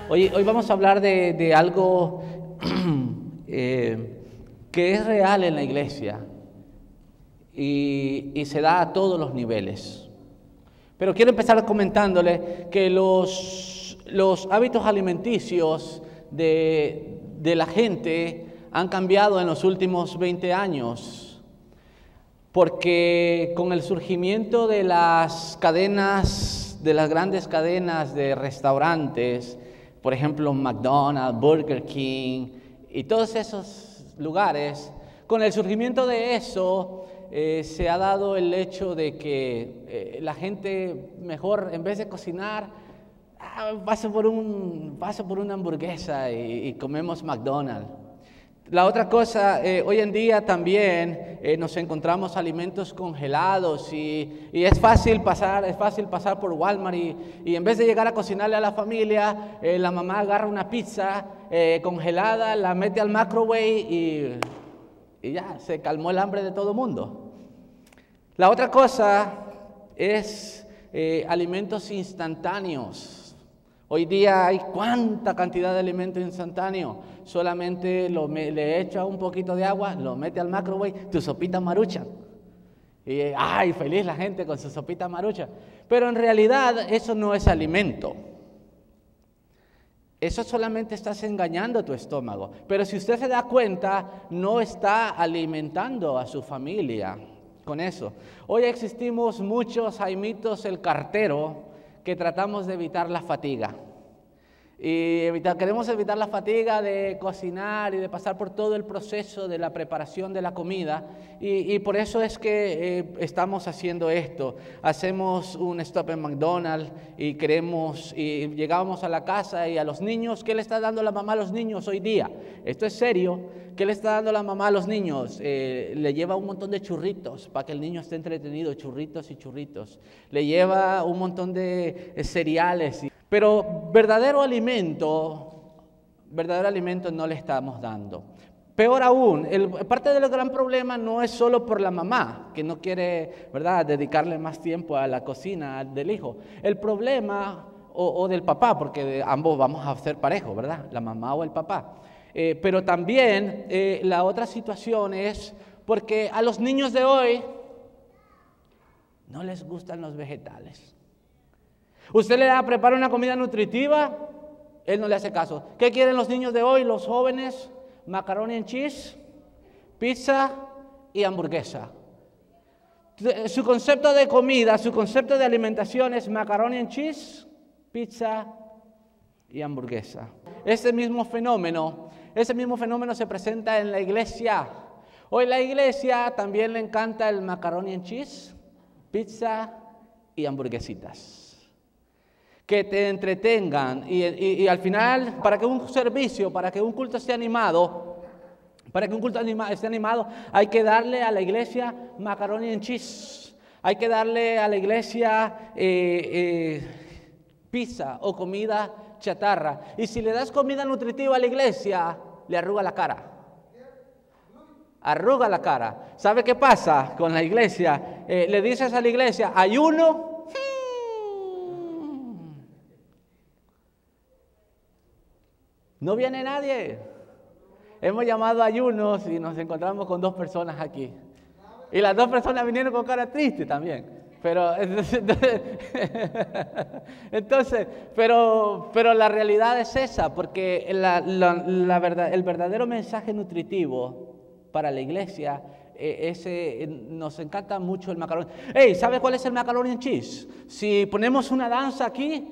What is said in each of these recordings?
Hoy vamos a hablar de algo que es real en la iglesia y se da a todos los niveles. Pero quiero empezar comentándole que los hábitos alimenticios de la gente han cambiado en los últimos 20 años, porque con el surgimiento de las cadenas, de las grandes cadenas de restaurantes, por ejemplo McDonald's, Burger King y todos esos lugares, con el surgimiento de eso se ha dado el hecho de que la gente mejor, en vez de cocinar, paso por una hamburguesa y comemos McDonald's. La otra cosa, hoy en día también nos encontramos alimentos congelados y es fácil pasar por Walmart y en vez de llegar a cocinarle a la familia, la mamá agarra una pizza congelada, la mete al microwave y ya, se calmó el hambre de todo el mundo. La otra cosa es alimentos instantáneos. Hoy día hay cuánta cantidad de alimento instantáneo. Solamente le echa un poquito de agua, lo mete al microwave, tu sopita Maruchan. Y ¡ay, feliz la gente con su sopita Maruchan! Pero en realidad eso no es alimento. Eso solamente estás engañando a tu estómago. Pero si usted se da cuenta, no está alimentando a su familia con eso. Hoy existimos muchos Jaimitos el cartero que tratamos de evitar la fatiga. Queremos evitar la fatiga de cocinar y de pasar por todo el proceso de la preparación de la comida y por eso es que estamos haciendo esto. Hacemos un stop en McDonald's y llegamos a la casa y a los niños, ¿qué le está dando la mamá a los niños hoy día? Esto es serio. ¿Qué le está dando la mamá a los niños? Le lleva un montón de churritos para que el niño esté entretenido, churritos y churritos. Le lleva un montón de cereales. Pero verdadero alimento no le estamos dando. Peor aún, parte del gran problema no es solo por la mamá, que no quiere, ¿verdad?, dedicarle más tiempo a la cocina del hijo. El problema, o del papá, porque ambos vamos a ser parejos, ¿verdad?, la mamá o el papá. Pero también la otra situación es porque a los niños de hoy no les gustan los vegetales. Usted le prepara una comida nutritiva, él no le hace caso. ¿Qué quieren los niños de hoy, los jóvenes? Macaroni and cheese, pizza y hamburguesa. Su concepto de comida, su concepto de alimentación es macaroni and cheese, pizza y hamburguesa. Ese mismo fenómeno se presenta en la iglesia. Hoy la iglesia también le encanta el macaroni and cheese, pizza y hamburguesitas. Que te entretengan y al final, para que un culto esté animado, hay que darle a la iglesia macaroni and cheese, hay que darle a la iglesia pizza o comida chatarra. Y si le das comida nutritiva a la iglesia, le arruga la cara. Arruga la cara. ¿Sabe qué pasa con la iglesia? Le dices a la iglesia, ayuno. No viene nadie. Hemos llamado a ayunos y nos encontramos con 2 personas aquí. Y las 2 personas vinieron con cara triste también. Pero la realidad es esa, porque el verdadero mensaje nutritivo para la iglesia, nos encanta mucho el macaroni. Hey, ¿sabe cuál es el macaroni and cheese? Si ponemos una danza aquí,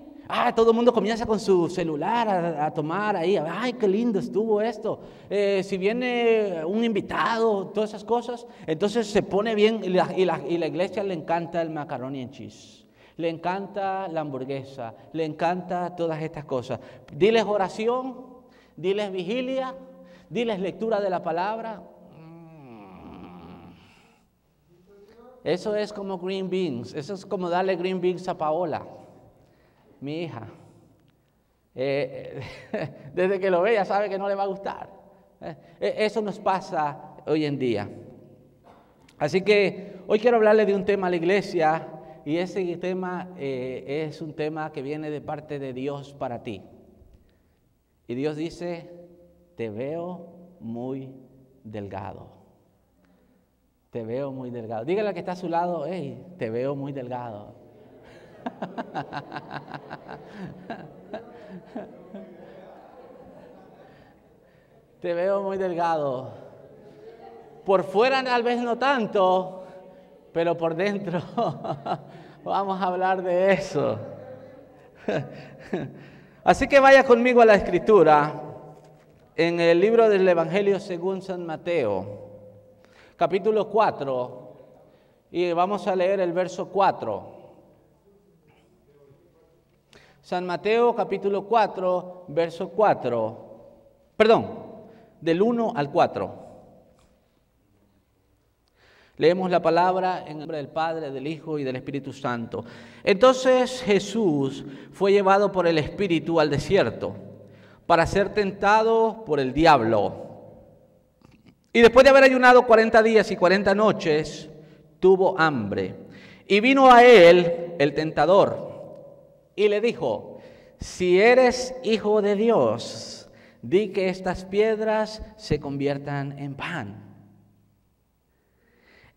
todo el mundo comienza con su celular a tomar ahí. ¡Ay, qué lindo estuvo esto! Si viene un invitado, todas esas cosas, entonces se pone bien y la iglesia le encanta el macaroni and cheese. Le encanta la hamburguesa, le encanta todas estas cosas. Diles oración, diles vigilia, diles lectura de la palabra. Eso es como green beans, eso es como darle green beans a Paola, mi hija. Desde que lo ve ya sabe que no le va a gustar. Eso nos pasa hoy en día. Así que hoy quiero hablarle de un tema a la iglesia y ese tema es un tema que viene de parte de Dios para ti. Y Dios dice, te veo muy delgado. Te veo muy delgado. Dígale al que está a su lado, hey, te veo muy delgado. Te veo muy delgado. Por fuera tal vez no tanto, pero por dentro vamos a hablar de eso. Así que vaya conmigo a la Escritura, en el libro del Evangelio según San Mateo, capítulo 4, y vamos a leer el verso 4. San Mateo, capítulo 4, verso 4. Perdón, del 1 al 4. Leemos la palabra en nombre del Padre, del Hijo y del Espíritu Santo. Entonces Jesús fue llevado por el Espíritu al desierto para ser tentado por el diablo. Y después de haber ayunado 40 días y 40 noches, tuvo hambre. Y vino a él el tentador y le dijo, si eres hijo de Dios, di que estas piedras se conviertan en pan.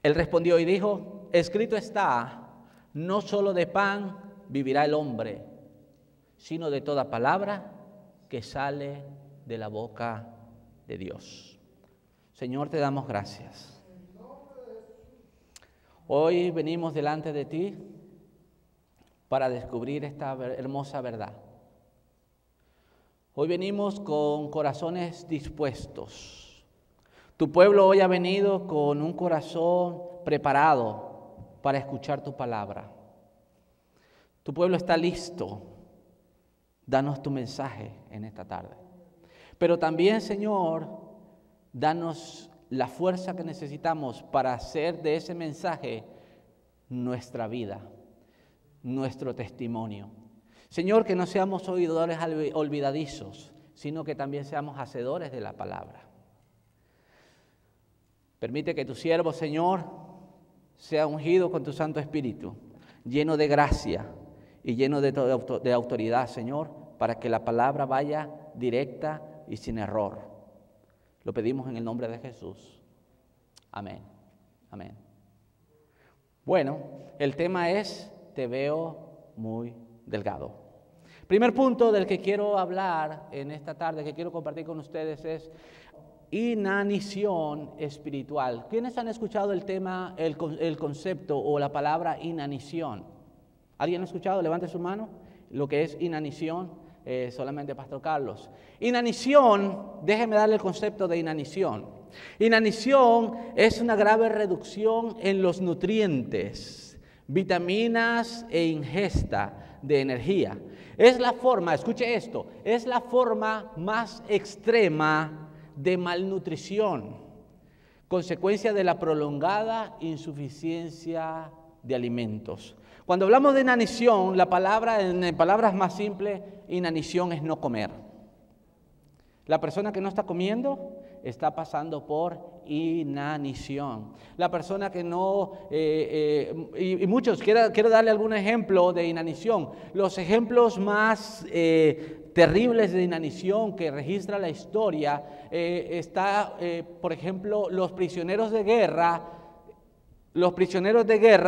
Él respondió y dijo, escrito está, no solo de pan vivirá el hombre, sino de toda palabra que sale de la boca de Dios. Señor, te damos gracias. Hoy venimos delante de ti para descubrir esta hermosa verdad. Hoy venimos con corazones dispuestos. Tu pueblo hoy ha venido con un corazón preparado para escuchar tu palabra. Tu pueblo está listo. Danos tu mensaje en esta tarde. Pero también, Señor, danos la fuerza que necesitamos para hacer de ese mensaje nuestra vida, nuestro testimonio. Señor, que no seamos oidores olvidadizos, sino que también seamos hacedores de la palabra. Permite que tu siervo, Señor, sea ungido con tu Santo Espíritu, lleno de gracia y lleno de autoridad, Señor, para que la palabra vaya directa y sin error. Lo pedimos en el nombre de Jesús. Amén. Amén. Bueno, el tema es, te veo muy delgado. Primer punto del que quiero hablar en esta tarde, que quiero compartir con ustedes es inanición espiritual. ¿Quiénes han escuchado el tema, el concepto o la palabra inanición? ¿Alguien ha escuchado? Levante su mano. Lo que es inanición, solamente Pastor Carlos. Inanición, déjeme darle el concepto de inanición. Inanición es una grave reducción en los nutrientes, vitaminas e ingesta de energía. Es la forma, escuche esto, es la forma más extrema de malnutrición, consecuencia de la prolongada insuficiencia de alimentos. Cuando hablamos de inanición, la palabra, en palabras más simples, inanición es no comer. La persona que no está comiendo está pasando por inanición. La persona que no, y muchos, quiero darle algún ejemplo de inanición. Los ejemplos más terribles de inanición que registra la historia, por ejemplo, los prisioneros de guerra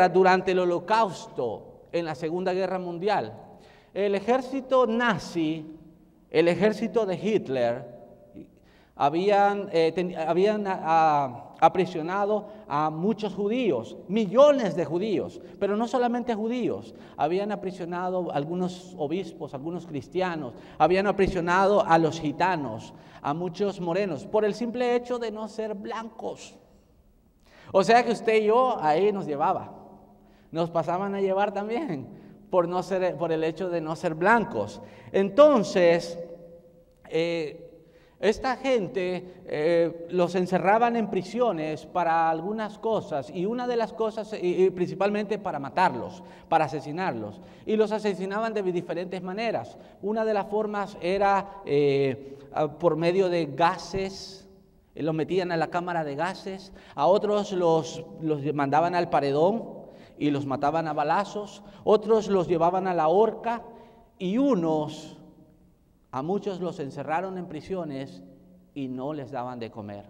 durante el Holocausto en la Segunda Guerra Mundial. El ejército nazi, el ejército de Hitler, habían aprisionado a muchos judíos, millones de judíos, pero no solamente judíos, habían aprisionado a algunos obispos, algunos cristianos, habían aprisionado a los gitanos, a muchos morenos, por el simple hecho de no ser blancos. O sea que usted y yo ahí nos pasaban a llevar también, por el hecho de no ser blancos. Entonces, esta gente los encerraban en prisiones para algunas cosas, y una de las cosas, principalmente para matarlos, para asesinarlos, y los asesinaban de diferentes maneras. Una de las formas era por medio de gases. Los metían a la cámara de gases, a otros los mandaban al paredón y los mataban a balazos, otros los llevaban a la horca y a muchos los encerraron en prisiones y no les daban de comer.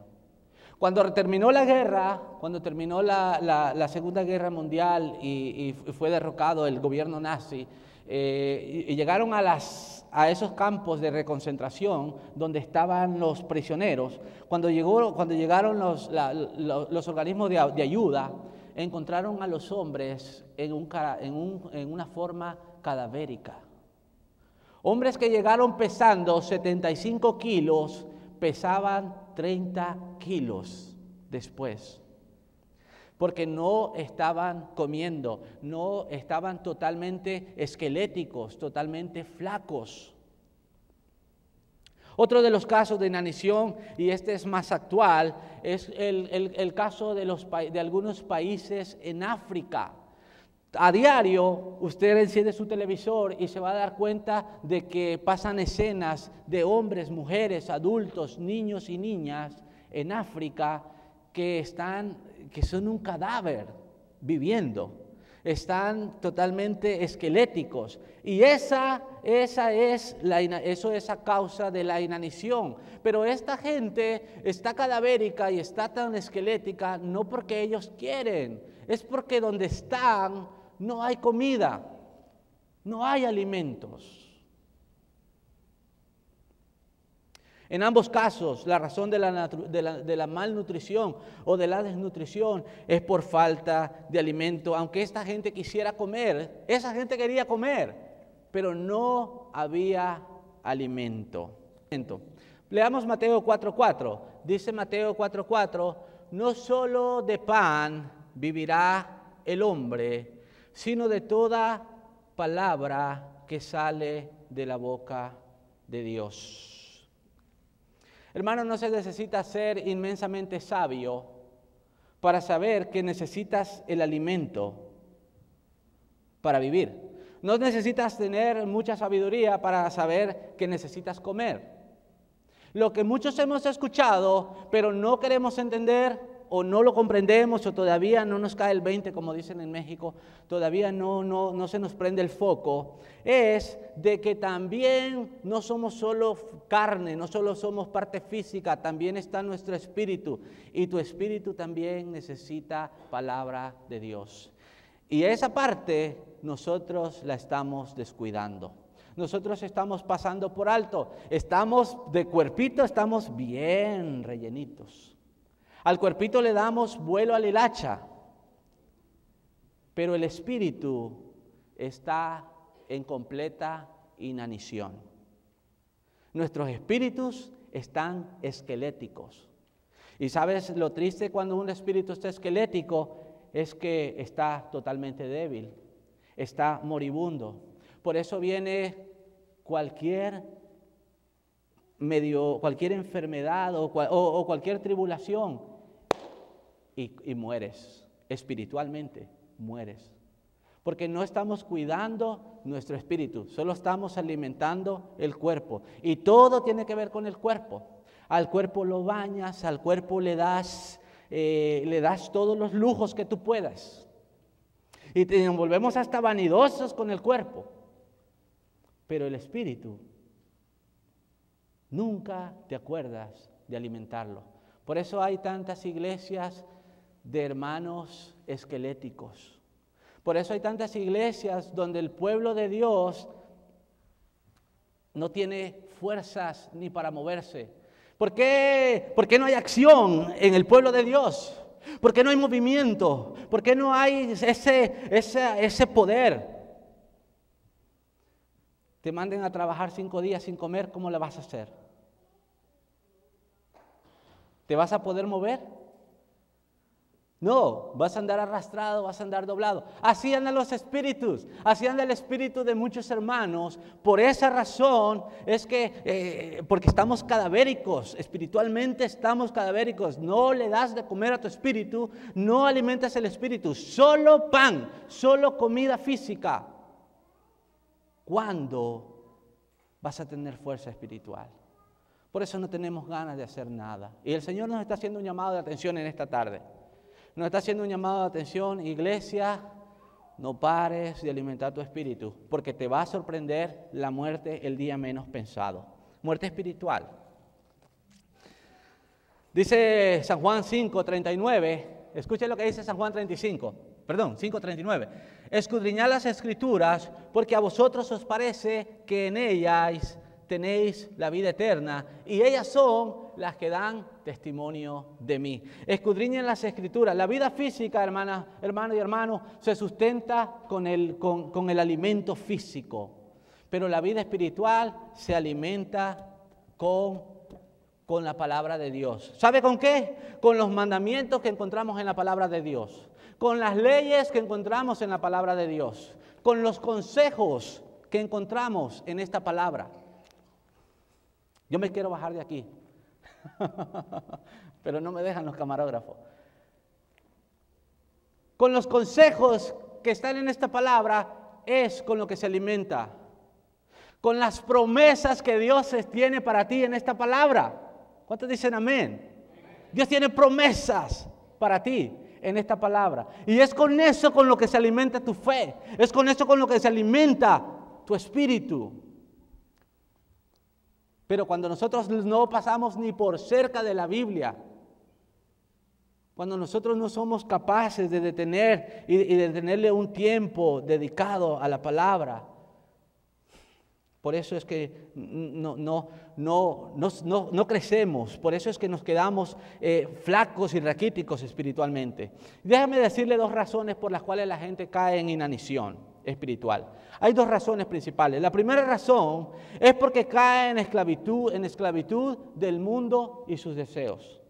Cuando terminó la guerra, cuando terminó la Segunda Guerra Mundial y fue derrocado el gobierno nazi, y llegaron a esos campos de reconcentración donde estaban los prisioneros, cuando llegaron los organismos de ayuda, encontraron a los hombres en una forma cadavérica. Hombres que llegaron pesando 75 kilos, pesaban 30 kilos después, porque no estaban comiendo, no estaban totalmente esqueléticos, totalmente flacos. Otro de los casos de inanición, y este es más actual, es el caso de algunos países en África. A diario usted enciende su televisor y se va a dar cuenta de que pasan escenas de hombres, mujeres, adultos, niños y niñas en África que son un cadáver viviendo, están totalmente esqueléticos, y eso es a causa de la inanición. Pero esta gente está cadavérica y está tan esquelética no porque ellos quieren, es porque donde están no hay comida, no hay alimentos. En ambos casos, la razón de la malnutrición o de la desnutrición es por falta de alimento. Aunque esta gente quisiera comer, esa gente quería comer, pero no había alimento. Leamos Mateo 4:4. Dice Mateo 4:4, no solo de pan vivirá el hombre, sino de toda palabra que sale de la boca de Dios. Hermano, no se necesita ser inmensamente sabio para saber que necesitas el alimento para vivir. No necesitas tener mucha sabiduría para saber que necesitas comer. Lo que muchos hemos escuchado, pero no queremos entender, o no lo comprendemos, o todavía no nos cae el 20, como dicen en México, todavía no se nos prende el foco, es de que también no somos solo carne, no solo somos parte física, también está nuestro espíritu, y tu espíritu también necesita palabra de Dios. Y esa parte nosotros la estamos descuidando. Nosotros estamos pasando por alto, estamos de cuerpito, estamos bien rellenitos. Al cuerpito le damos vuelo a la hilacha, pero el espíritu está en completa inanición. Nuestros espíritus están esqueléticos. Y sabes, lo triste cuando un espíritu está esquelético es que está totalmente débil, está moribundo. Por eso viene cualquier enfermedad o cualquier tribulación y mueres, espiritualmente mueres. Porque no estamos cuidando nuestro espíritu, solo estamos alimentando el cuerpo. Y todo tiene que ver con el cuerpo. Al cuerpo lo bañas, al cuerpo le das todos los lujos que tú puedas. Y nos volvemos hasta vanidosos con el cuerpo. Pero el espíritu, nunca te acuerdas de alimentarlo. Por eso hay tantas iglesias de hermanos esqueléticos. Por eso hay tantas iglesias donde el pueblo de Dios no tiene fuerzas ni para moverse. ¿Por qué no hay acción en el pueblo de Dios? ¿Por qué no hay movimiento? ¿Por qué no hay ese poder? Te manden a trabajar 5 días sin comer, ¿cómo le vas a hacer? ¿Te vas a poder mover? No, vas a andar arrastrado, vas a andar doblado. Así andan los espíritus, así anda el espíritu de muchos hermanos. Por esa razón es que, porque estamos cadavéricos, espiritualmente estamos cadavéricos. No le das de comer a tu espíritu, no alimentas el espíritu. Solo pan, solo comida física. ¿Cuándo vas a tener fuerza espiritual? Por eso no tenemos ganas de hacer nada. Y el Señor nos está haciendo un llamado de atención en esta tarde. Nos está haciendo un llamado de atención, iglesia, no pares de alimentar tu espíritu, porque te va a sorprender la muerte el día menos pensado. Muerte espiritual. Dice San Juan 5:39, escuchen lo que dice San Juan 5:39. Escudriñad las Escrituras, porque a vosotros os parece que en ellas tenéis la vida eterna, y ellas son las que dan testimonio de mí. Escudriñen las Escrituras. La vida física, hermano y hermano, se sustenta con el alimento físico, pero la vida espiritual se alimenta con la palabra de Dios. ¿Sabe con qué? Con los mandamientos que encontramos en la palabra de Dios, con las leyes que encontramos en la palabra de Dios, con los consejos que encontramos en esta palabra. Yo me quiero bajar de aquí, pero no me dejan los camarógrafos. Con los consejos que están en esta palabra es con lo que se alimenta. Con las promesas que Dios tiene para ti en esta palabra. ¿Cuántos dicen amén? Dios tiene promesas para ti en esta palabra. Y es con eso con lo que se alimenta tu fe. Es con eso con lo que se alimenta tu espíritu. Pero cuando nosotros no pasamos ni por cerca de la Biblia, cuando nosotros no somos capaces de detener y de tenerle un tiempo dedicado a la palabra, por eso es que no crecemos, por eso es que nos quedamos flacos y raquíticos espiritualmente. Déjame decirle 2 razones por las cuales la gente cae en inanición espiritual. Hay 2 razones principales. La primera razón es porque cae en esclavitud del mundo y sus deseos.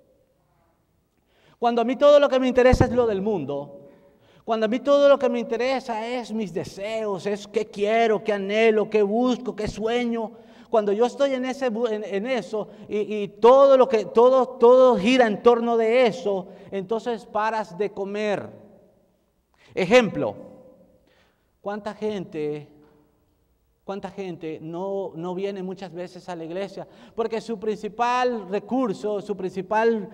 Cuando a mí todo lo que me interesa es lo del mundo, cuando a mí todo lo que me interesa es mis deseos, es qué quiero, qué anhelo, qué busco, qué sueño, cuando yo estoy en eso y todo gira en torno de eso, entonces paras de comer. Ejemplo, ¿cuánta gente no viene muchas veces a la iglesia? Porque su principal recurso, su principal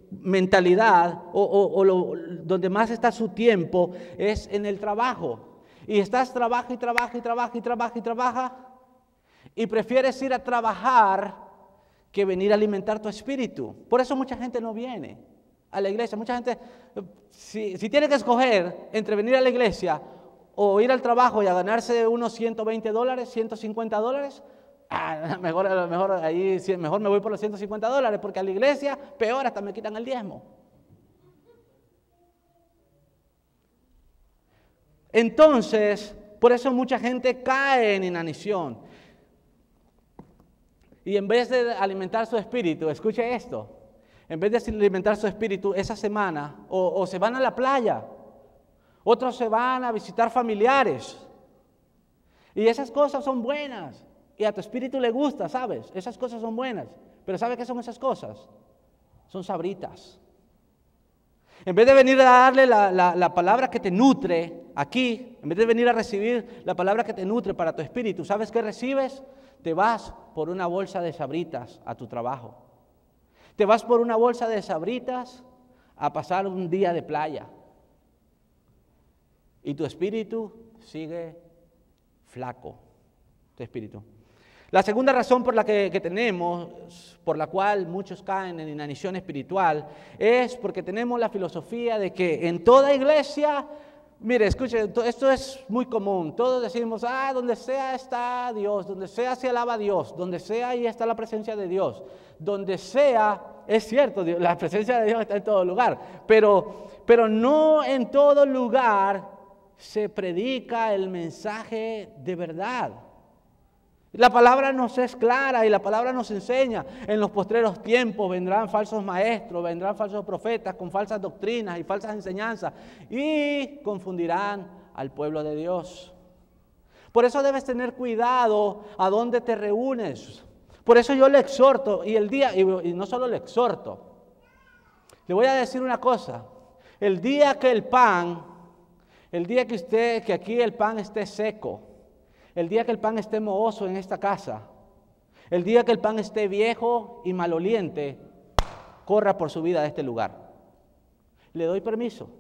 mentalidad donde más está su tiempo es en el trabajo. Y estás trabaja y prefieres ir a trabajar que venir a alimentar tu espíritu. Por eso mucha gente no viene a la iglesia. Mucha gente, si tiene que escoger entre venir a la iglesia o ir al trabajo y a ganarse unos $120, $150, mejor me voy por los $150, porque a la iglesia, peor, hasta me quitan el diezmo. Entonces, por eso mucha gente cae en inanición. Y en vez de alimentar su espíritu, escuche esto, en vez de alimentar su espíritu esa semana, o se van a la playa, otros se van a visitar familiares. Y esas cosas son buenas. Y a tu espíritu le gusta, ¿sabes? Esas cosas son buenas. Pero ¿sabe qué son esas cosas? Son sabritas. En vez de venir a darle la palabra que te nutre aquí, en vez de venir a recibir la palabra que te nutre para tu espíritu, ¿sabes qué recibes? Te vas por una bolsa de sabritas a tu trabajo. Te vas por una bolsa de sabritas a pasar un día de playa. Y tu espíritu sigue flaco. Tu espíritu. La segunda razón por la por la cual muchos caen en inanición espiritual, es porque tenemos la filosofía de que en toda iglesia, mire, escuche, esto es muy común, todos decimos, donde sea está Dios, donde sea se alaba a Dios, donde sea ahí está la presencia de Dios, donde sea, es cierto, la presencia de Dios está en todo lugar, pero no en todo lugar se predica el mensaje de verdad. La palabra nos es clara y la palabra nos enseña. En los postreros tiempos vendrán falsos maestros, vendrán falsos profetas con falsas doctrinas y falsas enseñanzas y confundirán al pueblo de Dios. Por eso debes tener cuidado a dónde te reúnes. Por eso yo le exhorto y no solo le exhorto, le voy a decir una cosa. El día que aquí el pan esté seco, el día que el pan esté mohoso en esta casa, el día que el pan esté viejo y maloliente, corra por su vida de este lugar. Le doy permiso.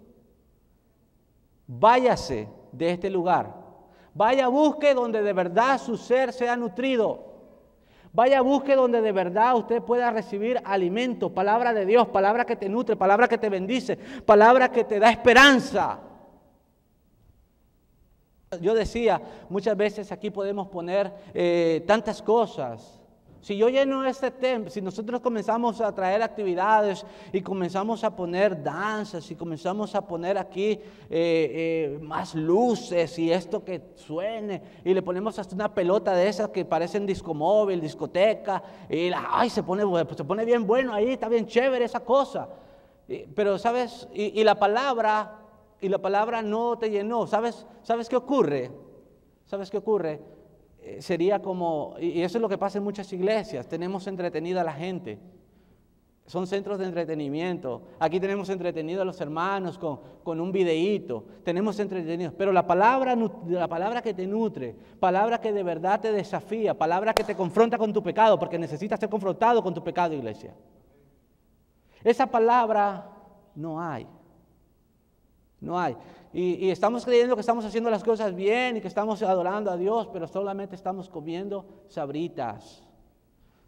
váyase de este lugar. Vaya, busque donde de verdad su ser sea nutrido. Vaya, busque donde de verdad usted pueda recibir alimento, palabra de Dios, palabra que te nutre, palabra que te bendice, palabra que te da esperanza. Yo decía, muchas veces aquí podemos poner tantas cosas. Si yo lleno este templo, si nosotros comenzamos a traer actividades y comenzamos a poner danzas y comenzamos a poner aquí más luces y esto que suene y le ponemos hasta una pelota de esas que parecen disco móvil, discoteca y se pone bien bueno ahí, está bien chévere esa cosa. Pero sabes, y la palabra no te llenó. ¿Sabes qué ocurre? ¿Sabes qué ocurre? Sería como, y eso es lo que pasa en muchas iglesias, tenemos entretenida a la gente, son centros de entretenimiento. Aquí tenemos entretenido a los hermanos con un videíto, tenemos entretenidos, pero la palabra que te nutre, palabra que de verdad te desafía, palabra que te confronta con tu pecado, porque necesitas ser confrontado con tu pecado, iglesia. Esa palabra no hay. No hay. Y estamos creyendo que estamos haciendo las cosas bien y que estamos adorando a Dios, pero solamente estamos comiendo sabritas.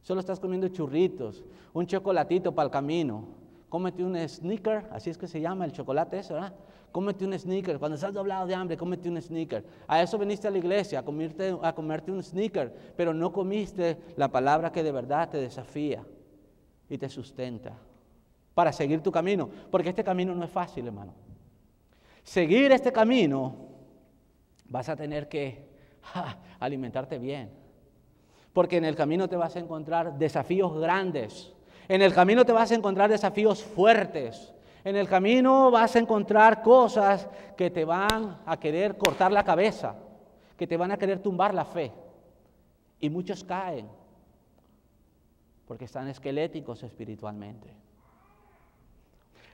Solo estás comiendo churritos, un chocolatito para el camino. Cómete un sneaker, así es que se llama el chocolate ese, ¿verdad? Cómete un sneaker. Cuando estás doblado de hambre, cómete un sneaker. A eso viniste a la iglesia, a comerte un sneaker, pero no comiste la palabra que de verdad te desafía y te sustenta para seguir tu camino, porque este camino no es fácil, hermano. Seguir este camino, vas a tener que alimentarte bien, porque en el camino te vas a encontrar desafíos grandes, en el camino te vas a encontrar desafíos fuertes, en el camino vas a encontrar cosas que te van a querer cortar la cabeza, que te van a querer tumbar la fe, y muchos caen, porque están esqueléticos espiritualmente.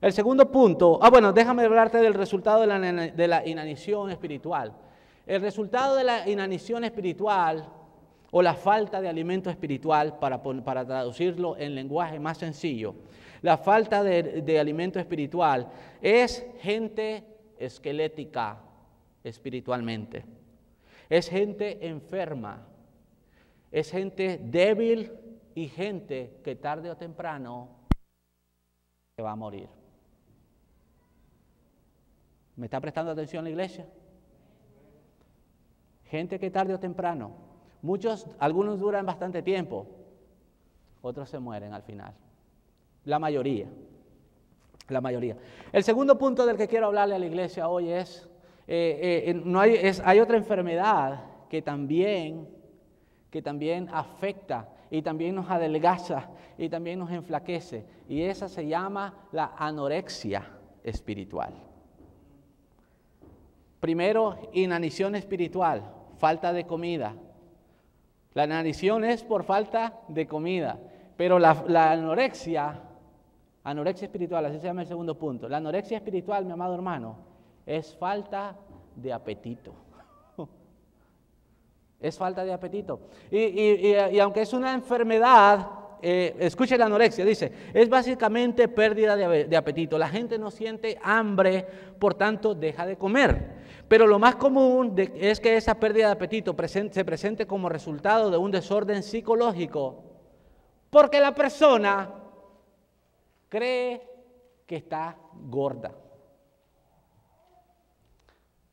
El segundo punto, déjame hablarte del resultado de la inanición espiritual. El resultado de la inanición espiritual o la falta de alimento espiritual, para traducirlo en lenguaje más sencillo, la falta de alimento espiritual es gente esquelética espiritualmente, es gente enferma, es gente débil y gente que tarde o temprano se va a morir. ¿Me está prestando atención la iglesia? Gente que tarde o temprano, algunos duran bastante tiempo, otros se mueren al final. La mayoría. El segundo punto del que quiero hablarle a la iglesia hoy es, hay otra enfermedad que también afecta y también nos adelgaza y también nos enflaquece, y esa se llama la anorexia espiritual. Primero, inanición espiritual, falta de comida. La inanición es por falta de comida, pero la anorexia espiritual, así se llama el segundo punto. La anorexia espiritual, mi amado hermano, es falta de apetito. Es falta de apetito. Y aunque es una enfermedad, escuche la anorexia, dice, es básicamente pérdida de apetito. La gente no siente hambre, por tanto deja de comer. Pero lo más común es que esa pérdida de apetito se presente como resultado de un desorden psicológico, porque la persona cree que está gorda.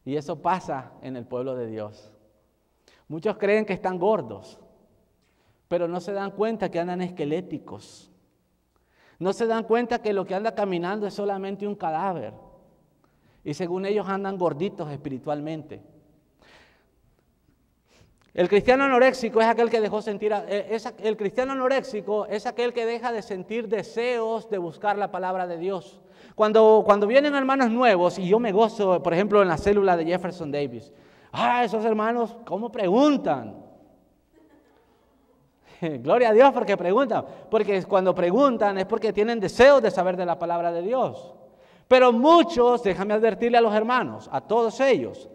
Y eso pasa en el pueblo de Dios. Muchos creen que están gordos, pero no se dan cuenta que andan esqueléticos. No se dan cuenta que lo que anda caminando es solamente un cadáver. Y según ellos andan gorditos espiritualmente. El cristiano anoréxico es aquel que el cristiano anoréxico es aquel que deja de sentir deseos de buscar la palabra de Dios. Cuando vienen hermanos nuevos, y yo me gozo, por ejemplo, en la célula de Jefferson Davis, esos hermanos, ¿cómo preguntan? Gloria a Dios porque preguntan, porque cuando preguntan es porque tienen deseos de saber de la palabra de Dios. Pero muchos, déjame advertirle a los hermanos, a todos ellos,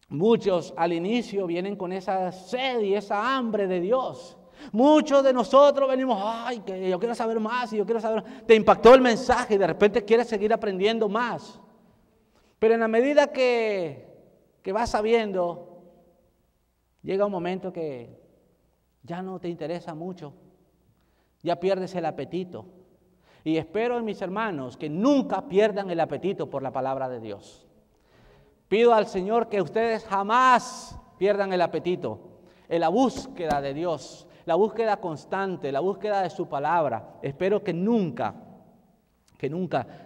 muchos al inicio vienen con esa sed y esa hambre de Dios. Muchos de nosotros venimos, que yo quiero saber más y yo quiero saber. Te impactó el mensaje y de repente quieres seguir aprendiendo más. Pero en la medida que vas sabiendo, llega un momento que ya no te interesa mucho, ya pierdes el apetito. Y espero en mis hermanos que nunca pierdan el apetito por la palabra de Dios. Pido al Señor que ustedes jamás pierdan el apetito en la búsqueda de Dios, la búsqueda constante, la búsqueda de su palabra. Espero que nunca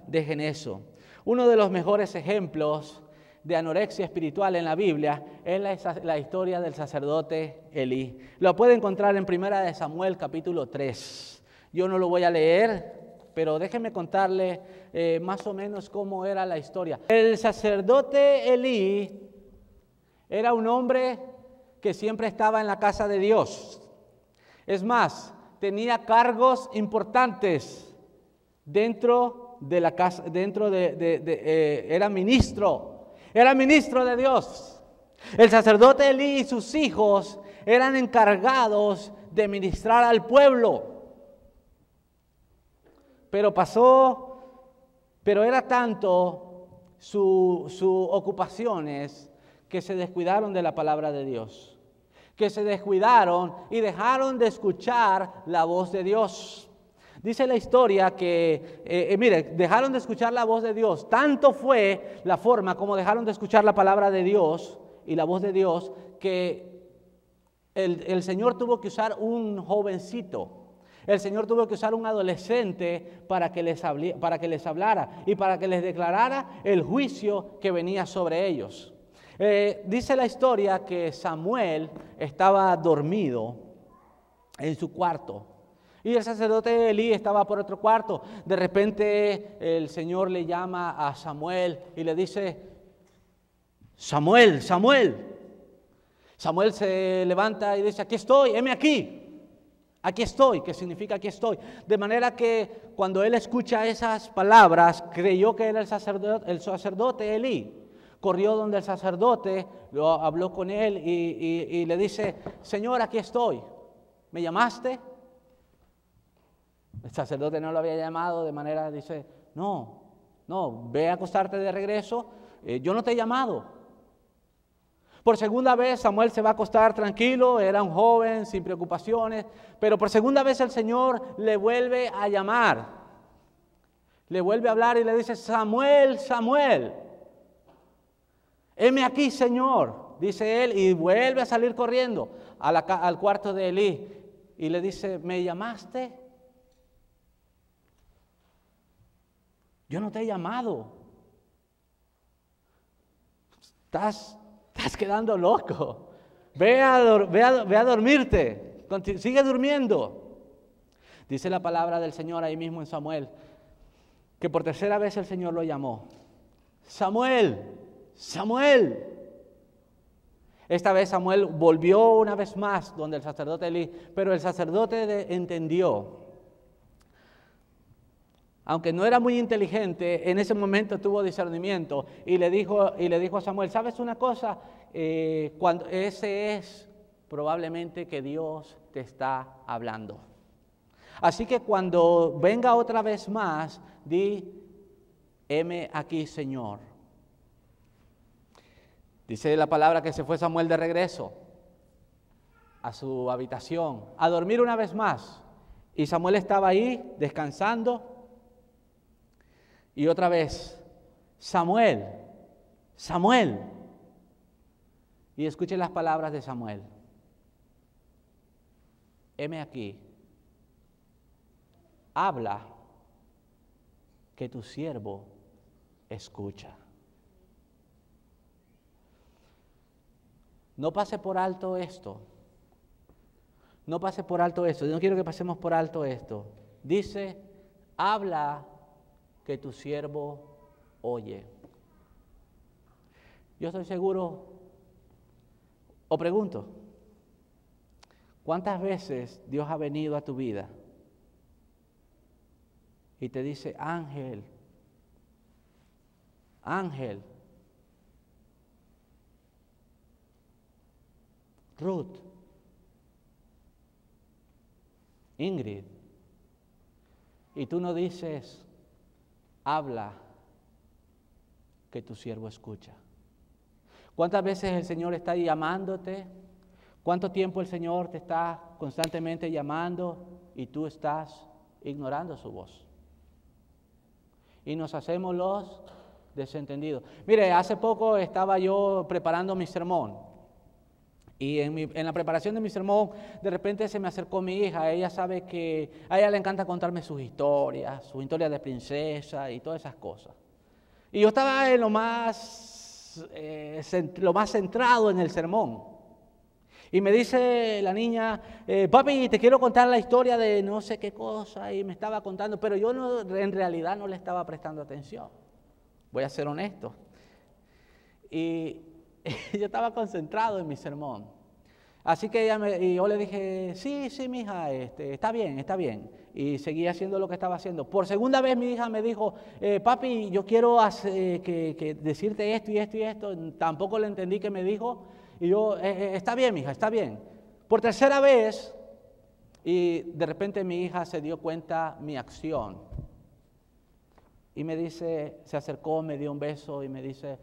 dejen eso. Uno de los mejores ejemplos de anorexia espiritual en la Biblia es la historia del sacerdote Elí. Lo puede encontrar en 1 Samuel capítulo 3. Yo no lo voy a leer, pero déjenme contarle más o menos cómo era la historia. El sacerdote Elí era un hombre que siempre estaba en la casa de Dios. Es más, tenía cargos importantes dentro de la casa, era ministro de Dios. El sacerdote Elí y sus hijos eran encargados de ministrar al pueblo. Pero era tanto sus ocupaciones que se descuidaron de la palabra de Dios, que se descuidaron y dejaron de escuchar la voz de Dios. Dice la historia que, dejaron de escuchar la voz de Dios. Tanto fue la forma como dejaron de escuchar la palabra de Dios y la voz de Dios que el Señor tuvo que usar un jovencito. El Señor tuvo que usar un adolescente para que les hablara y para que les declarara el juicio que venía sobre ellos. Dice la historia que Samuel estaba dormido en su cuarto y el sacerdote Elí estaba por otro cuarto. De repente el Señor le llama a Samuel y le dice: Samuel, Samuel. Samuel se levanta y dice: aquí estoy, heme aquí. Aquí estoy, que significa aquí estoy. De manera que cuando él escucha esas palabras, creyó que era el sacerdote Elí. Corrió donde el sacerdote, habló con él y le dice: Señor, aquí estoy. ¿Me llamaste? El sacerdote no lo había llamado, de manera, dice: no, ve a acostarte de regreso. Yo no te he llamado. Por segunda vez Samuel se va a acostar tranquilo, era un joven sin preocupaciones, pero por segunda vez el Señor le vuelve a llamar, le vuelve a hablar y le dice: Samuel, Samuel, heme aquí, Señor, dice él, y vuelve a salir corriendo al cuarto de Elí y le dice: ¿me llamaste? Yo no te he llamado. Estás quedando loco. Ve a dormirte. Sigue durmiendo. Dice la palabra del Señor ahí mismo en Samuel, que por tercera vez el Señor lo llamó: Samuel, Samuel. Esta vez Samuel volvió una vez más donde el sacerdote Elí, pero el sacerdote entendió. Aunque no era muy inteligente, en ese momento tuvo discernimiento y le dijo a Samuel: ¿sabes una cosa? Cuando ese es probablemente que Dios te está hablando. Así que cuando venga otra vez más, di: heme aquí, Señor. Dice la palabra que se fue Samuel de regreso a su habitación, a dormir una vez más. Y Samuel estaba ahí descansando. Y otra vez: Samuel, Samuel. Y escuche las palabras de Samuel: heme aquí, habla, que tu siervo escucha. No pase por alto esto. No pase por alto esto. Yo no quiero que pasemos por alto esto. Dice: habla, que tu siervo oye. Yo estoy seguro, o pregunto, ¿cuántas veces Dios ha venido a tu vida y te dice: Ángel, Ángel, Ruth, Ingrid, y tú no dices: habla, que tu siervo escucha. ¿Cuántas veces el Señor está llamándote? ¿Cuánto tiempo el Señor te está constantemente llamando y tú estás ignorando su voz? Y nos hacemos los desentendidos. Mire, hace poco estaba yo preparando mi sermón. Y en la preparación de mi sermón, de repente se me acercó mi hija. Ella sabe que a ella le encanta contarme sus historias de princesa y todas esas cosas. Y yo estaba en lo más centrado en el sermón. Y me dice la niña, papi, te quiero contar la historia de no sé qué cosa. Y me estaba contando, pero yo en realidad no le estaba prestando atención. Voy a ser honesto. Y yo estaba concentrado en mi sermón. Así que yo le dije, sí, mija, está bien. Y seguí haciendo lo que estaba haciendo. Por segunda vez mi hija me dijo, papi, yo quiero decirte esto y esto y esto. Tampoco le entendí qué me dijo. Y yo, está bien, mija, está bien. Por tercera vez, y de repente mi hija se dio cuenta mi acción. Y me dice, se acercó, me dio un beso y me dice,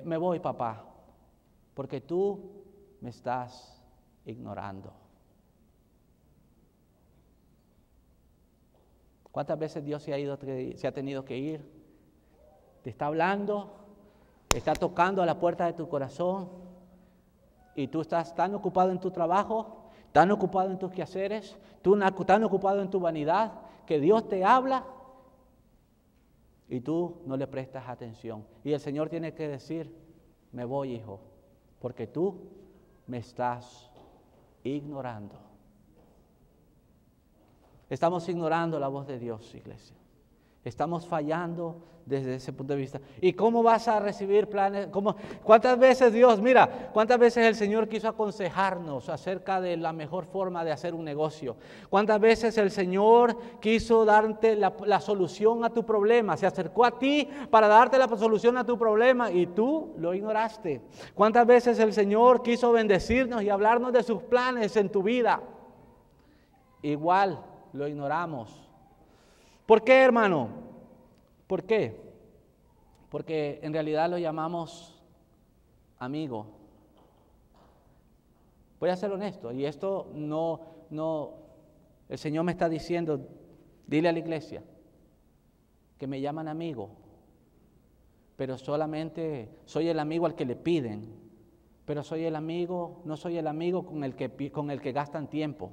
me voy, papá, porque tú me estás ignorando. ¿Cuántas veces Dios se ha tenido que ir? Te está hablando, está tocando a la puerta de tu corazón y tú estás tan ocupado en tu trabajo, tan ocupado en tus quehaceres, tan ocupado en tu vanidad, que Dios te habla y tú no le prestas atención. Y el Señor tiene que decir, me voy, hijo, porque tú me estás ignorando. Estamos ignorando la voz de Dios, iglesia. Estamos fallando desde ese punto de vista. ¿Y cómo vas a recibir planes? ¿Cuántas veces cuántas veces el Señor quiso aconsejarnos acerca de la mejor forma de hacer un negocio? ¿Cuántas veces el Señor quiso darte la solución a tu problema? Se acercó a ti para darte la solución a tu problema y tú lo ignoraste. ¿Cuántas veces el Señor quiso bendecirnos y hablarnos de sus planes en tu vida? Igual lo ignoramos. ¿Por qué, hermano? ¿Por qué? Porque en realidad lo llamamos amigo. Voy a ser honesto, y esto el Señor me está diciendo, dile a la iglesia, que me llaman amigo, pero solamente soy el amigo al que le piden, pero no soy el amigo con el que gastan tiempo.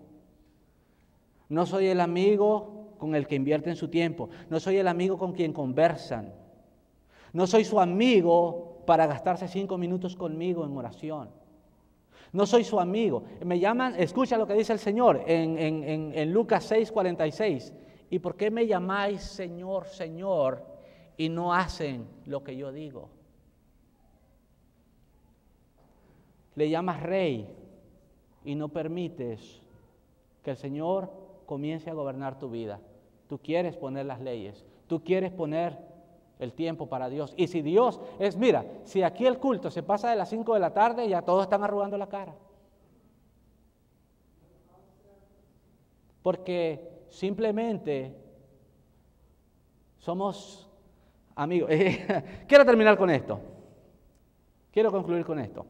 No soy el amigo con el que invierten su tiempo. No soy el amigo con quien conversan. No soy su amigo para gastarse 5 minutos conmigo en oración. No soy su amigo. Me llaman, escucha lo que dice el Señor en Lucas 6:46. ¿Y por qué me llamáis Señor, Señor, y no hacen lo que yo digo? Le llamas Rey y no permites que el Señor comience a gobernar tu vida. Tú quieres poner las leyes, tú quieres poner el tiempo para Dios. Y si Dios si aquí el culto se pasa de las 5 de la tarde, ya todos están arrugando la cara. Porque simplemente somos amigos. Quiero terminar con esto. Quiero concluir con esto.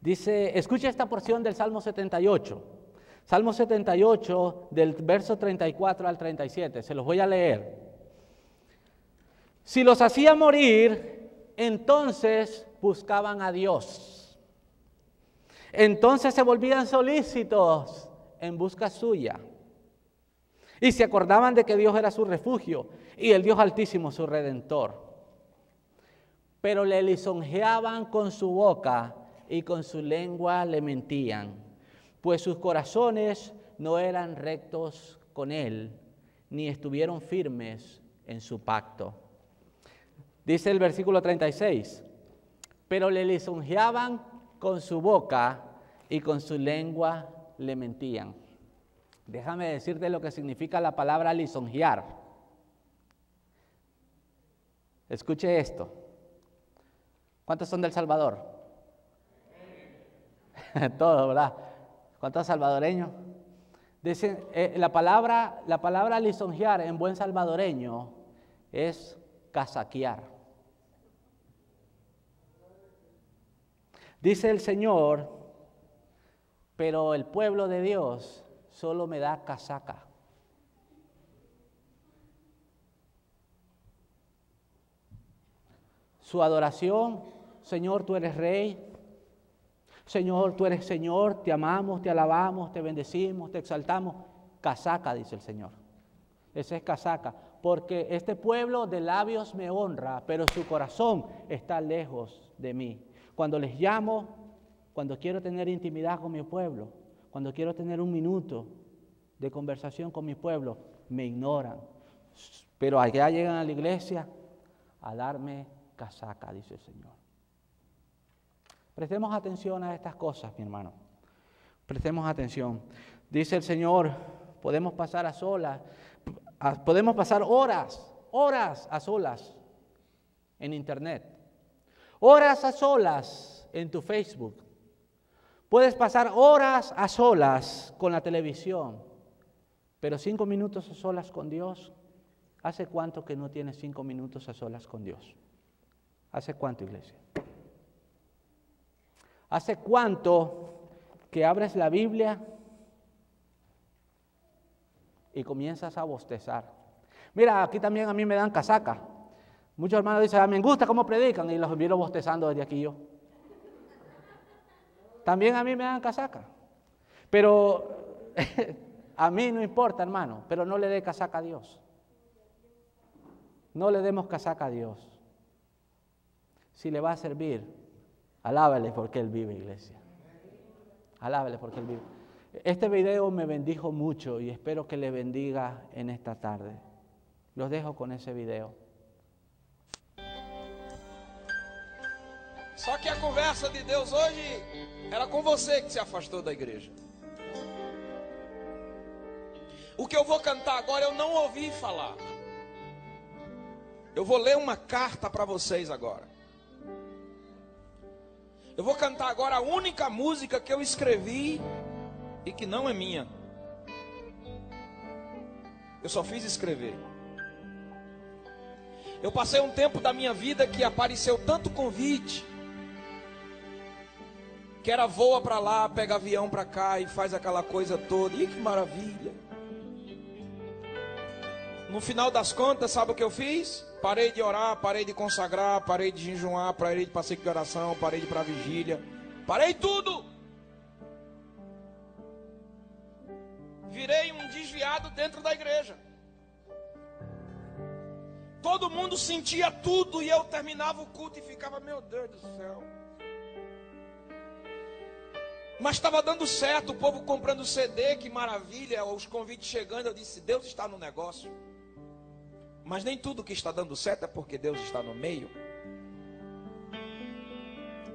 Dice, escucha esta porción del Salmo 78. Salmo 78, del verso 34 al 37, se los voy a leer. Si los hacía morir, entonces buscaban a Dios. Entonces se volvían solícitos en busca suya. Y se acordaban de que Dios era su refugio y el Dios Altísimo su Redentor. Pero le lisonjeaban con su boca y con su lengua le mentían. Pues sus corazones no eran rectos con él, ni estuvieron firmes en su pacto. Dice el versículo 36, pero le lisonjeaban con su boca y con su lengua le mentían. Déjame decirte lo que significa la palabra lisonjear. Escuche esto. ¿Cuántos son del Salvador? Todos, ¿verdad? ¿Cuántos salvadoreños? Dicen, la palabra lisonjear en buen salvadoreño es casaquear. Dice el Señor, pero el pueblo de Dios solo me da casaca. Su adoración, Señor, tú eres Rey. Señor, tú eres Señor, te amamos, te alabamos, te bendecimos, te exaltamos. Casaca, dice el Señor. Ese es casaca, porque este pueblo de labios me honra, pero su corazón está lejos de mí. Cuando les llamo, cuando quiero tener intimidad con mi pueblo, cuando quiero tener un minuto de conversación con mi pueblo, me ignoran. Pero allá llegan a la iglesia a darme casaca, dice el Señor. Prestemos atención a estas cosas, mi hermano. Prestemos atención. Dice el Señor, podemos pasar a solas, podemos pasar horas a solas en internet, horas a solas en tu Facebook. Puedes pasar horas a solas con la televisión, pero 5 minutos a solas con Dios. ¿Hace cuánto que no tienes 5 minutos a solas con Dios? ¿Hace cuánto, iglesia? ¿Hace cuánto que abres la Biblia y comienzas a bostezar? Mira, aquí también a mí me dan casaca. Muchos hermanos dicen, me gusta cómo predican, y los miro bostezando desde aquí yo. También a mí me dan casaca. Pero a mí no importa, hermano, pero no le dé casaca a Dios. No le demos casaca a Dios. Si le va a servir, alábale porque Él vive, iglesia. Alábale porque Él vive. Este video me bendijo mucho y espero que le bendiga en esta tarde. Los dejo con esse video. Só que a conversa de Deus hoje era com você que se afastou da igreja. O que eu vou cantar agora eu não ouvi falar. Eu vou ler uma carta para vocês agora. Eu vou cantar agora a única música que eu escrevi e que não é minha. Eu só fiz escrever. Eu passei um tempo da minha vida que apareceu tanto convite, que era voa para lá, pega avião para cá e faz aquela coisa toda. Ih, que maravilha. No final das contas, sabe o que eu fiz? Parei de orar, parei de consagrar, parei de jejuar, parei de passeio de oração, parei de ir para a vigília. Parei tudo. Virei um desviado dentro da igreja. Todo mundo sentia tudo e eu terminava o culto e ficava, meu Deus do céu. Mas estava dando certo, o povo comprando CD, que maravilha, os convites chegando. Eu disse, Deus está no negócio. Mas nem tudo que está dando certo é porque Deus está no meio.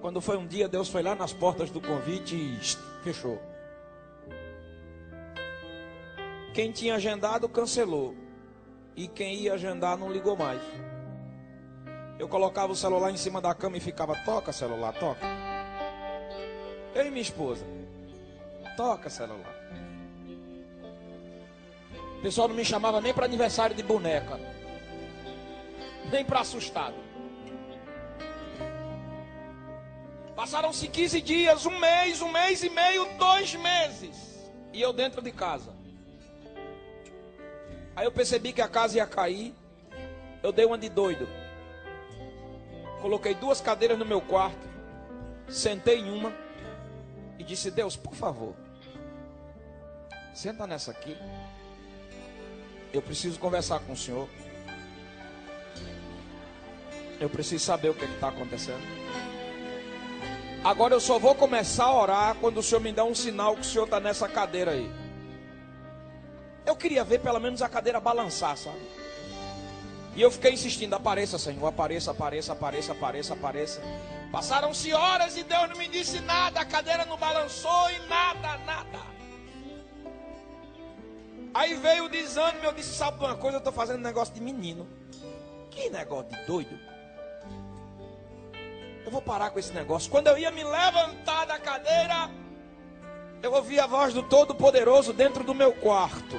Quando foi um dia, Deus foi lá nas portas do convite e fechou. Quem tinha agendado, cancelou. E quem ia agendar, não ligou mais. Eu colocava o celular em cima da cama e ficava, toca celular, toca. Eu e minha esposa, toca celular. O pessoal não me chamava nem para aniversário de boneca, nem para assustado. Passaram-se 15 dias, um mês e meio, 2 meses. E eu dentro de casa. Aí eu percebi que a casa ia cair. Eu dei uma de doido. Coloquei 2 cadeiras no meu quarto. Sentei em uma. E disse, Deus, por favor, senta nessa aqui. Eu preciso conversar com o Senhor. Eu preciso saber o que está acontecendo. Agora eu só vou começar a orar quando o Senhor me der um sinal que o Senhor está nessa cadeira aí. Eu queria ver pelo menos a cadeira balançar, sabe? E eu fiquei insistindo, apareça, Senhor, apareça, apareça, apareça, apareça, apareça. Passaram-se horas e Deus não me disse nada, a cadeira não balançou e nada, nada. Aí veio o desânimo, eu disse, sabe de uma coisa, eu estou fazendo negócio de menino. Que negócio de doido. Eu vou parar com esse negócio. Quando eu ia me levantar da cadeira, eu ouvi a voz do Todo-Poderoso dentro do meu quarto.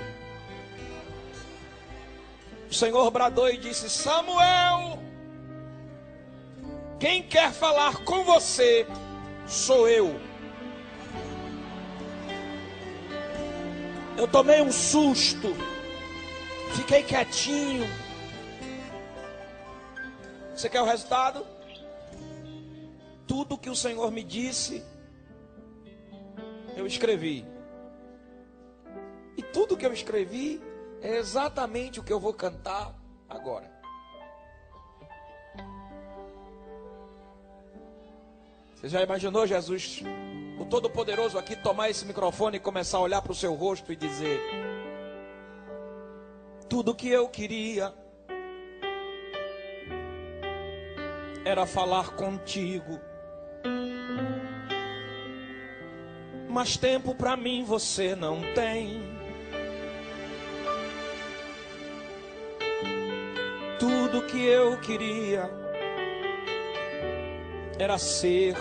O Senhor bradou e disse, Samuel, quem quer falar com você sou eu. Eu tomei um susto, fiquei quietinho. Você quer o resultado? Tudo que o Senhor me disse, eu escrevi. E tudo que eu escrevi é exatamente o que eu vou cantar agora. Você já imaginou Jesus, o Todo-Poderoso aqui, tomar esse microfone e começar a olhar para o seu rosto e dizer: tudo que eu queria era falar contigo, mas tempo para mim você não tem. Tudo que eu queria era ser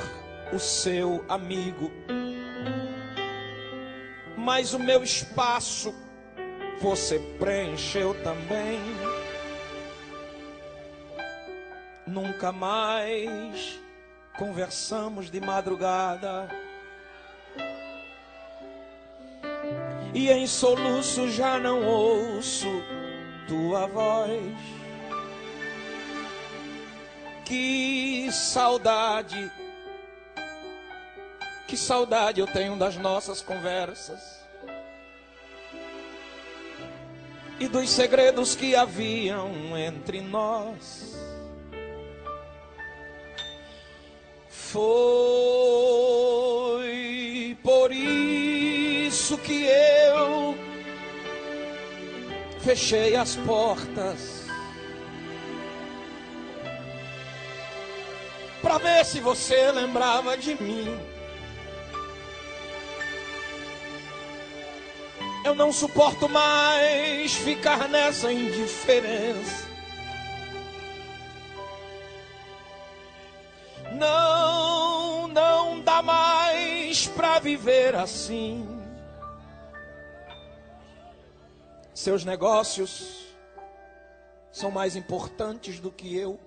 o seu amigo, mas o meu espaço você preencheu também. Nunca mais conversamos de madrugada, e em soluço já não ouço tua voz. Que saudade eu tenho das nossas conversas e dos segredos que haviam entre nós. Foi por isso que eu fechei as portas, para ver se você lembrava de mim. Eu não suporto mais ficar nessa indiferença. Não dá mais para viver assim. Seus negócios são mais importantes do que eu.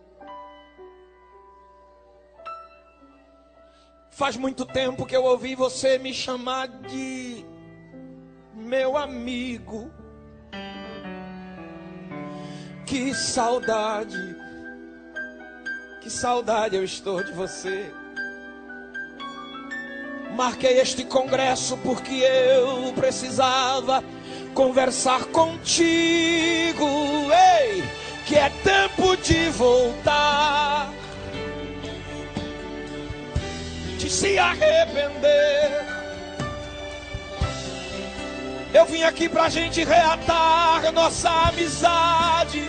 Faz muito tempo que eu ouvi você me chamar de meu amigo. Que saudade eu estou de você. Marquei este congresso porque eu precisava conversar contigo. Ei, que é tempo de voltar, de se arrepender. Eu vim aqui pra gente reatar nossa amizade.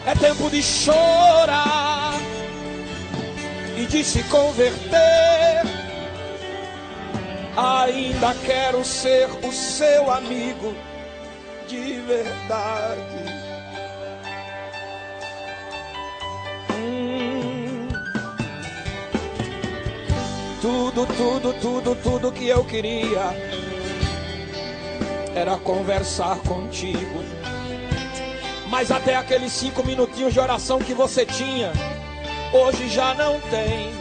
É tempo de chorar e de se converter. Ainda quero ser o seu amigo de verdade. Tudo que eu queria era conversar contigo. Mas até aqueles 5 minutinhos de oração que você tinha, hoje já não tem.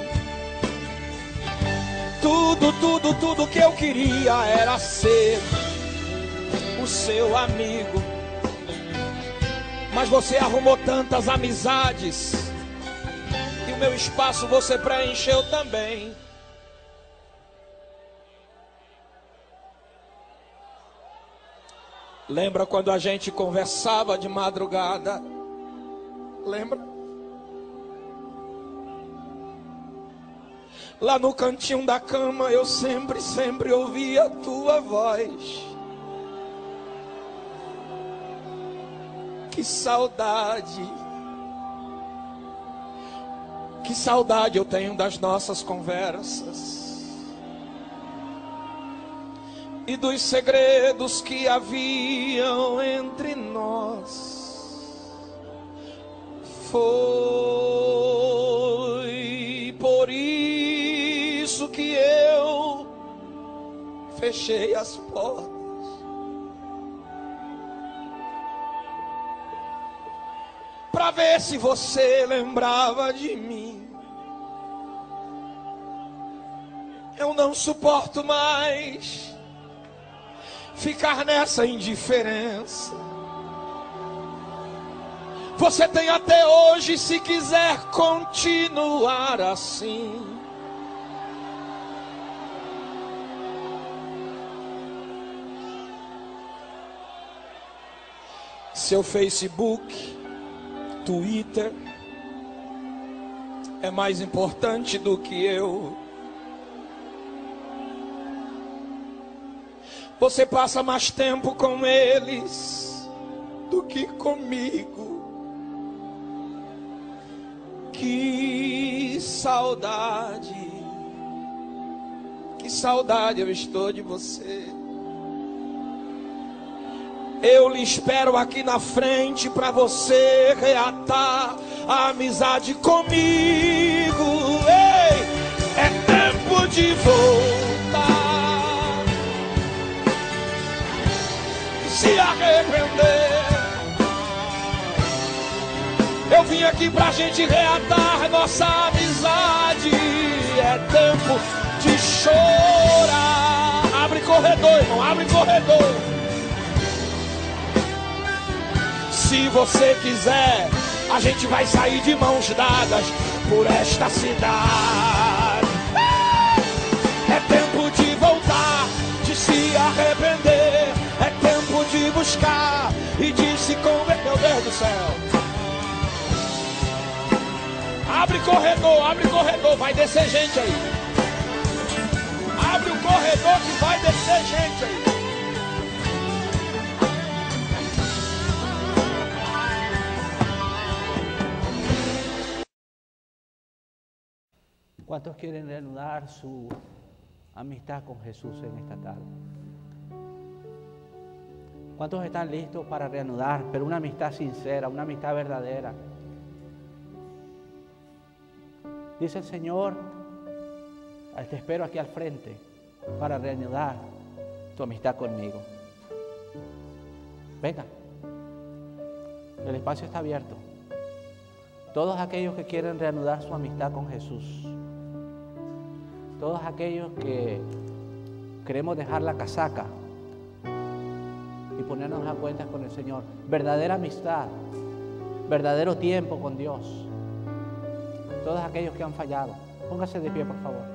Tudo que eu queria era ser o seu amigo. Mas você arrumou tantas amizades e o meu espaço você preencheu também. Lembra quando a gente conversava de madrugada? Lembra? Lá no cantinho da cama eu sempre ouvia a tua voz. Que saudade eu tenho das nossas conversas e dos segredos que haviam entre nós. Foi por isso que eu fechei as portas, para ver se você lembrava de mim. Eu não suporto mais ficar nessa indiferença. Você tem até hoje se quiser continuar assim. Seu Facebook, Twitter é mais importante do que eu. Você passa mais tempo com eles do que comigo. Que saudade eu estou de você. Eu lhe espero aqui na frente para você reatar a amizade comigo. Ei, é tempo de voltar, se arrepender. Eu vim aqui pra gente reatar nossa amizade. É tempo de chorar. Abre corredor, irmão, abre corredor. Se você quiser, a gente vai sair de mãos dadas por esta cidade. É tempo de voltar, de se arrepender. É tempo de buscar e de se converter. Meu Deus do céu. Abre corredor, vai descer gente aí. Abre o corredor que vai descer gente aí. ¿Cuántos quieren reanudar su amistad con Jesús en esta tarde? ¿Cuántos están listos para reanudar, pero una amistad sincera, una amistad verdadera? Dice el Señor, te espero aquí al frente para reanudar tu amistad conmigo. Venga, el espacio está abierto. Todos aquellos que quieren reanudar su amistad con Jesús, todos aquellos que queremos dejar la casaca y ponernos a cuentas con el Señor, verdadera amistad, verdadero tiempo con Dios. Todos aquellos que han fallado, póngase de pie, por favor.